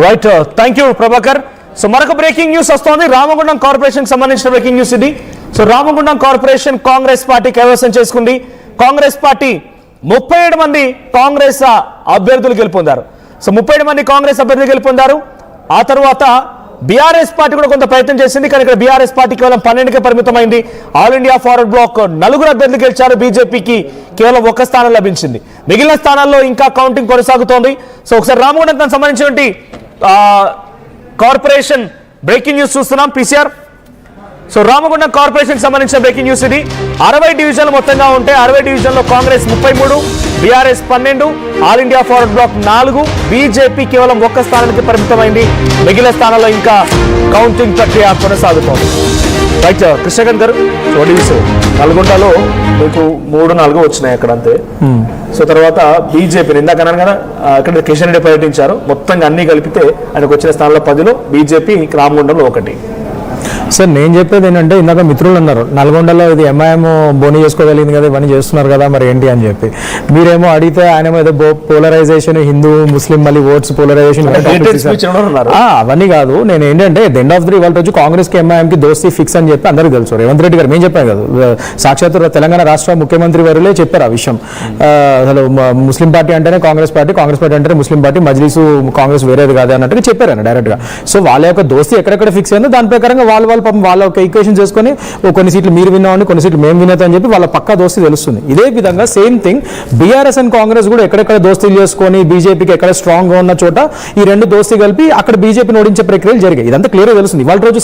Right, thank you Prabhakar. So మరొక breaking news వస్తోంది. Ramagundam corporation సంబంధించిన బ్రేకింగ్ న్యూస్ ఇది. So Ramagundam corporation Congress party కైవసం చేసుకుంది. కాంగ్రెస్ పార్టీ 37 మంది కాంగ్రెస్ అభ్యర్థులు గెలుపొందారు. సో 37 మంది కాంగ్రెస్ అభ్యర్థులు గెలుపొందారు. ఆ తర్వాత బీఆర్ఎస్ పార్టీ కూడా కొంత ప్రయత్నం చేసింది, కానీ ఇక్కడ బీఆర్ఎస్ పార్టీ కేవలం 12కే పరిమితమైంది. ఆల్ ఇండియా ఫార్వర్డ్ బ్లాక్ 4 అభ్యర్థులు గెలిచారు. బీజేపీకి కేవలం 1 స్థానం లభించింది. మిగిలిన స్థానాల్లో ఇంకా కౌంటింగ్ కొనసాగుతోంది. సో ఒకసారి రామగుండం సంబంధించినటువంటి కార్పొరేషన్ బ్రేకింగ్ న్యూస్ చూస్తున్నాం. పీసీఆర్. సో రామగుండం కార్పొరేషన్ సంబంధించిన బ్రేకింగ్ న్యూస్ ఇది. 60 డివిజన్లు మొత్తంగా ఉంటే 60 డివిజన్లో Congress 33, BRS 12, All India forward Bloc 4, BJP కేవలం 1 స్థానానికి పరిమితమైంది. మిగిలిన స్థానాల్లో ఇంకా కౌంటింగ్ ప్రక్రియ కొనసాగుతోంది. రైట్, కృష్ణకాంత్ గారు, నల్గొండలో మీకు 3-4 వచ్చినాయి అక్కడ అంతే. సో తర్వాత బీజేపీ ఇందాక అక్కడ కిషన్ రెడ్డి పర్యటించారు. మొత్తంగా అన్ని కలిపితే ఆయనకు వచ్చిన స్థానంలో 10లో బీజేపీ రామగుండంలో 1. సార్ నేను చెప్పేది ఏంటంటే, ఇందాక మిత్రులు అన్నారు నల్గొండలో ఇది ఎంఐఎం బోని చేసుకోగలిగింది కదా, ఇవన్నీ చేస్తున్నారు కదా, మరి ఏంటి అని చెప్పి మీరేమో అడిగితే ఆయనేమో ఏదో పోలరైజేషన్, హిందూ ముస్లిం మళ్ళీ ఓట్స్ పోలరైజేషన్ అవన్నీ కాదు. నేను ఏంటంటే ఎండ్ ఆఫ్ ది ఇవాళ రోజు కాంగ్రెస్ కి ఎంఐఎం కి దోస్తీ ఫిక్స్ అని చెప్పి అందరికీ తెలుసు. రేవంత్ రెడ్డి గారు మేము చెప్పాను కదా, సాక్షాత్ తెలంగాణ రాష్ట్ర ముఖ్యమంత్రి వారులే చెప్పారు ఆ విషయం. అసలు ముస్లిం పార్టీ అంటేనే కాంగ్రెస్ పార్టీ, కాంగ్రెస్ పార్టీ అంటేనే ముస్లిం పార్టీ, మజ్లిసు కాంగ్రెస్ వేరేది కాదు అన్నట్టుగా చెప్పారు డైరెక్ట్ గా. సో వాళ్ళ యొక్క దోస్తీ ఎక్కడెక్కడ ఫిక్స్ అయిందో దాని ప్రకారంగా వాళ్ళు వాళ్ళ ఒక ఈక్వేషన్ చేసుకుని కొన్ని సీట్లు మీరు విన్నామని, కొన్ని సీట్లు మేము వినేది అని చెప్పి వాళ్ళ పక్కా దోస్తీ తెలుస్తుంది. ఇదే విధంగా same thing BRS and Congress కూడా ఎక్కడెక్కడ దోస్తీలు చేసుకొని బీజేపీకి ఎక్కడ స్ట్రాంగ్ గా ఉన్న చోట ఈ 2 దోస్తీ కలిపి అక్కడ బీజేపీని ఓడించే ప్రక్రియలు జరిగాయి. ఇదంతా క్లియర్ గా తెలుస్తుంది. ఇవాళ రోజు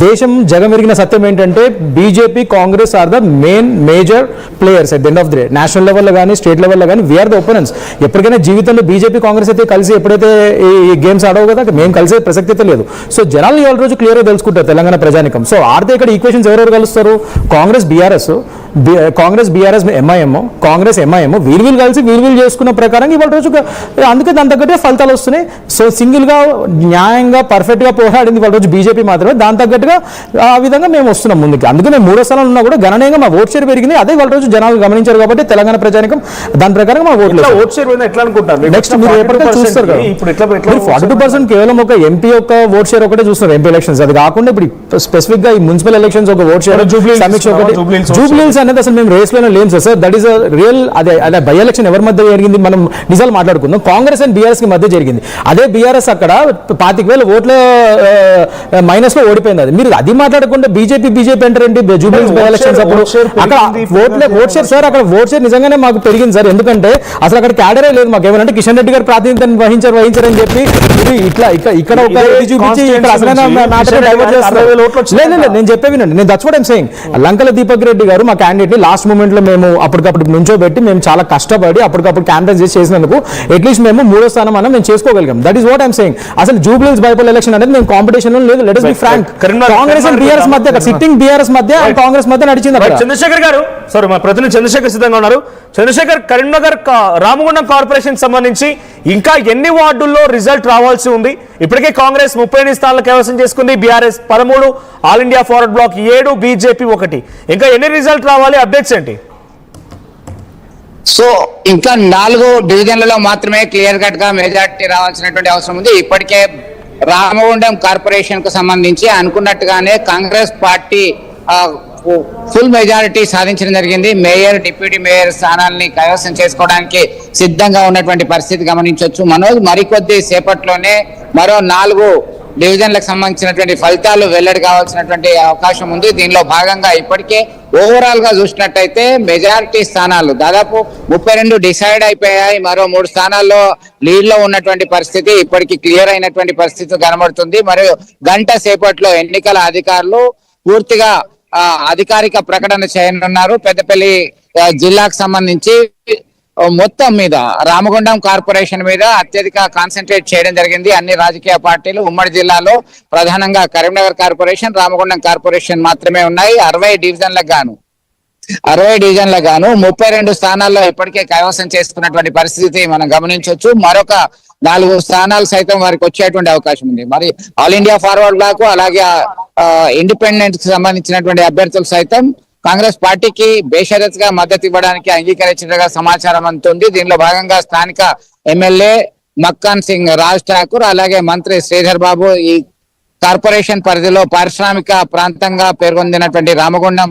దేశం జగమెరిగిన సత్యం ఏంటంటే BJP Congress are the major players at the end of the day. National లెవెల్లో కానీ స్టేట్ లెవెల్లో కానీ వీఆర్ ద ఒపోనెంట్స్. ఎప్పటికైనా జీవితంలో బీజేపీ కాంగ్రెస్ అయితే కలిసి ఎప్పుడైతే ఈ గేమ్స్ ఆడవు కదా, మేము కలిసే ప్రసక్తి అయితే లేదు. సో జనాలు ఇవాళ రోజు క్లియర్ గా తెలుసుకుంటారు తెలంగాణ ప్రజానికం. సో ఆడితే ఇక్కడ ఈక్వేషన్స్ ఎవరెవరు కలుస్తారు? Congress BRS MIM, Congress MIM వీళ్ళు కలిసి వీళ్ళు చేసుకున్న ప్రకారం ఇవాళ రోజు అందుకే దాని తగ్గట్టే ఫలితాలు వస్తున్నాయి. సో సింగిల్ గా న్యాయంగా పర్ఫెక్ట్ గా పోరాడింది ఇవాళ రోజు బీజేపీ మాత్రమే. దాని తగ్గట్టుగా ఆ విధంగా మేము వస్తున్నాం ముందుకు. అందుకే మేము 3వ స్థానంలో ఉన్నా కూడా గణనీయంగా మా ఓట్ షేర్ పెరిగింది. అదే ఇవాళ రోజు జనాలు గమనించారు కాబట్టి తెలంగాణ ప్రజానికం దాని ప్రకారం మా ఓట్ షేర్ ఎట్లా అనుకుంటారు. నెక్స్ట్ మీరు ఎప్పటికీ చూస్తారు కదా, ఇప్పుడు 42% కేవలం ఒక ఎంపీ యొక్క ఓట్ షేర్ ఒకటే చూస్తున్నారు ఎంపీ ఎలక్షన్స్. అది కాకుండా ఇప్పుడు స్పెసిఫిక్ గా ఈ మున్సిపల్ ఎలక్షన్స్ ఒక ఓట్ షేర్ జూబ్లీహిల్స్ అనేది అసలు మేము రేస్ లోనే లేము సార్. That is real. అదే బై ఎలక్షన్ ఎవరి మధ్య జరిగింది మనం నిజాలు మాట్లాడుకుందాం. కాంగ్రెస్ అండ్ బీఆర్ఎస్ కి మధ్య జరిగింది. అదే బీఆర్ఎస్ అక్కడ 25,000 ఓట్ల మైనస్ లో ఓడిపోయింది. అది మీరు అది మాట్లాడకుండా బీజేపీ అంటారండి జూబ్లీహిల్స్ బై ఎలక్షన్స్ అప్పుడు అక్కడ ఓట్ షేర్ సార్, అక్కడ ఓట్ షేర్ నిజంగానే మాకు పెరిగింది సార్. ఎందుకంటే అసలు అక్కడ క్యాడరే లేదు మాకు. ఏమంటే కిషన్ రెడ్డి గారు ప్రాతినిధ్యం వహించారని చెప్పి ఇక్కడ ఒక చూపించి నేను చెప్పే వినండి. నేను దట్స్ వాట్ ఐమ్ సేయింగ్. లంకల దీపక్ రెడ్డి గారు మా క్యాండిడేట్ ని లాస్ట్ మూమెంట్ లో మేము అప్పటికప్పుడు నుంచోబెట్టి మేము చాలా కష్టపడి అప్పటికప్పుడు క్యాంపెయిన్ చేసినందుకు అట్లీస్ట్ మేము 3వ స్థానం అన్న మేము చేసుకోగలిగాం. That is what I'm saying. అసలు జూబ్లీహిల్స్ బైపోల్ ఎలక్షన్ అనేది మేము కాంపిటీషన్ లో లేదు. Let us be frank. Congress and BRS మధ్య సిట్టింగ్ బీఆర్ఎస్ మధ్య అండ్ కాంగ్రెస్ మధ్య నడిచింది. చంద్రశేఖర్ గారు, సారీ మా ప్రతినిధి చంద్రశేఖర్ సిద్ధంగా ఉన్నారు. చంద్రశేఖర్, కరీంనగర్ రామగుండం కార్పొరేషన్ సంబంధించి ఇంకా ఎన్ని వార్డుల్లో రిజల్ట్ రావాల్సి ఉంది? ఇప్పటికే కాంగ్రెస్ 38 స్థానాలు కైవసం చేసుకుంది, BRS 13, All India forward Bloc 7, BJP 1. ఇంకా ఎన్ని రిజల్ట్ రావాలి? అప్డేట్స్ ఏంటి? సో ఇంకా 4 డివిజన్లలో మాత్రమే క్లియర్ కట్ గా మెజార్టీ రావాల్సినటువంటి అవసరం ఉంది. ఇప్పటికే రామగుండం కార్పొరేషన్ కు సంబంధించి అనుకున్నట్టుగానే కాంగ్రెస్ పార్టీ ఫుల్ మెజారిటీ సాధించడం జరిగింది. మేయర్, డిప్యూటీ మేయర్ స్థానాల్ని కైవసం చేసుకోవడానికి సిద్ధంగా ఉన్నటువంటి పరిస్థితి గమనించవచ్చు. మనోజ్ మరికొద్ది సేపట్లోనే మరో 4 డివిజన్లకు సంబంధించినటువంటి ఫలితాలు వెల్లడి కావాల్సినటువంటి అవకాశం ఉంది. దీనిలో భాగంగా ఇప్పటికే ఓవరాల్ గా చూసినట్టయితే మెజారిటీ స్థానాలు దాదాపు 32 డిసైడ్ అయిపోయాయి. మరో 3 స్థానాల్లో లీడ్ లో ఉన్నటువంటి పరిస్థితి ఇప్పటికీ క్లియర్ అయినటువంటి పరిస్థితి కనబడుతుంది. మరియు గంట సేపట్లో ఎన్నికల అధికారులు పూర్తిగా అధికారిక ప్రకటన చేయనున్నారు. పెద్దపల్లి జిల్లాకు సంబంధించి మొత్తం మీద రామగుండం కార్పొరేషన్ మీద అత్యధిక కాన్సన్ట్రేట్ చేయడం జరిగింది. అన్ని రాజకీయ పార్టీలు ఉమ్మడి జిల్లాలో ప్రధానంగా కరీంనగర్ కార్పొరేషన్, రామగుండం కార్పొరేషన్ మాత్రమే ఉన్నాయి. 60 డివిజన్లకు గాను 32 స్థానాల్లో ఇప్పటికే కైవసం చేసుకున్నటువంటి పరిస్థితి మనం గమనించవచ్చు. మరొక 4 స్థానాలు సైతం వారికి వచ్చేటువంటి అవకాశం ఉంది. మరి ఆల్ ఇండియా ఫార్వర్డ్ బ్లాక్ అలాగే ఇండిపెండెంట్ కి సంబంధించినటువంటి అభ్యర్థులు సైతం కాంగ్రెస్ పార్టీకి బేషరతుగా మద్దతు ఇవ్వడానికి అంగీకరించినట్టుగా సమాచారం అందుతుంది. దీనిలో భాగంగా స్థానిక ఎమ్మెల్యే మక్కన్ సింగ్, రాజ్ ఠాకూర్, అలాగే మంత్రి శ్రీధర్ బాబు ఈ కార్పొరేషన్ పరిధిలో పారిశ్రామిక ప్రాంతంగా పేర్కొందినటువంటి రామగుండం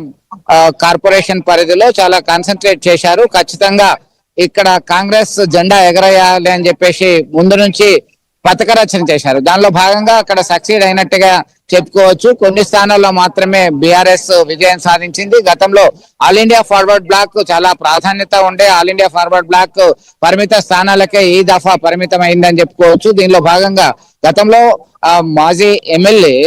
కార్పొరేషన్ పరిధిలో చాలా కాన్సన్ట్రేట్ చేశారు. ఖచ్చితంగా ఇక్కడ కాంగ్రెస్ జెండా ఎగరేయాలి అని చెప్పేసి ముందు నుంచి పథక రచన చేశారు. దానిలో భాగంగా అక్కడ సక్సీడ్ అయినట్టుగా చెప్పుకోవచ్చు. కొన్ని స్థానాల్లో మాత్రమే బీఆర్ఎస్ విజయం సాధించింది. గతంలో ఆల్ ఇండియా ఫార్వర్డ్ బ్లాక్ చాలా ప్రాధాన్యత ఉండే ఆల్ ఇండియా ఫార్వర్డ్ బ్లాక్ పరిమిత స్థానాలకే ఈ దఫా పరిమితం అయిందని చెప్పుకోవచ్చు. దీనిలో భాగంగా గతంలో మాజీ ఎమ్మెల్యే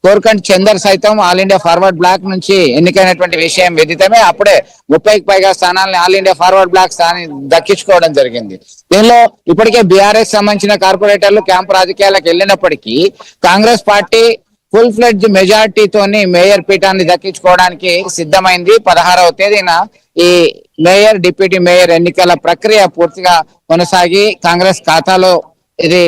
కోరకండ్ చందర్ సైతం ఆల్ ఇండియా ఫార్వర్డ్ బ్లాక్ నుంచి ఎన్నికైనటువంటి విషయం విదితమే. అప్పుడే 30కి పైగా స్థానాలను ఆల్ ఇండియా ఫార్వర్డ్ బ్లాక్ దక్కించుకోవడం జరిగింది. దీనిలో ఇప్పటికే బీఆర్ఎస్ సంబంధించిన కార్పొరేటర్లు క్యాంప్ రాజకీయాలకు వెళ్ళినప్పటికీ కాంగ్రెస్ పార్టీ ఫుల్ ఫ్లెడ్జ్ మెజార్టీతోని మేయర్ పీఠాన్ని దక్కించుకోవడానికి సిద్ధమైంది. 16వ తేదీన ఈ మేయర్, డిప్యూటీ మేయర్ ఎన్నికల ప్రక్రియ పూర్తిగా కొనసాగి కాంగ్రెస్ ఖాతాలో ఇది